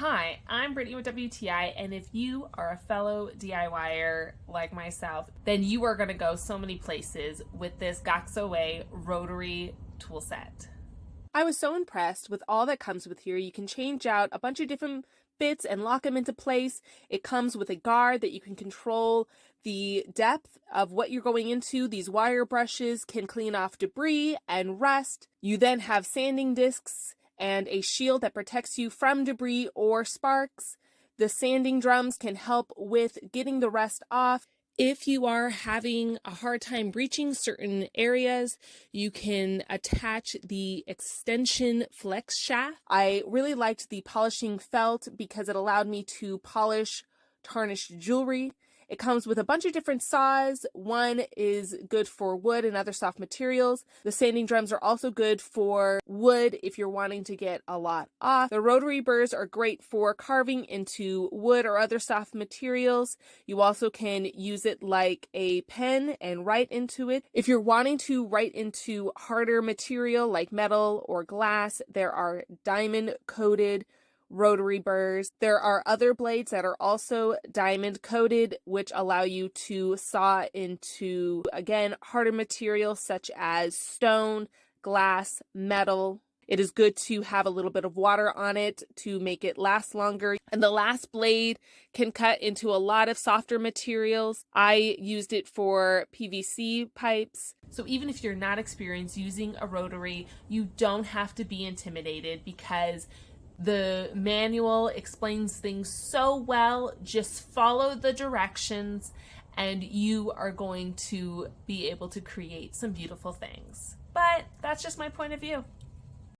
Hi, I'm Brittany with WTI, and if you are a fellow DIYer like myself, then you are going to go so many places with this GOXAWEE Rotary tool set. I was so impressed with all that comes with here. You can change out a bunch of different bits and lock them into place. It comes with a guard that you can control the depth of what you're going into. These wire brushes can clean off debris and rust. You then have sanding discs and a shield that protects you from debris or sparks. The sanding drums can help with getting the rust off. If you are having a hard time reaching certain areas, you can attach the extension flex shaft. I really liked the polishing felt because it allowed me to polish tarnished jewelry. It comes with a bunch of different saws. One is good for wood and other soft materials. The sanding drums are also good for wood if you're wanting to get a lot off. The rotary burrs are great for carving into wood or other soft materials. You also can use it like a pen and write into it. If you're wanting to write into harder material like metal or glass, there are diamond coated rotary burrs. There are other blades that are also diamond coated, which allow you to saw into, again, harder materials such as stone, glass, metal. It is good to have a little bit of water on it to make it last longer. And the last blade can cut into a lot of softer materials. I used it for PVC pipes. So even if you're not experienced using a rotary, you don't have to be intimidated because the manual explains things so well. Just follow the directions and you are going to be able to create some beautiful things. But that's just my point of view.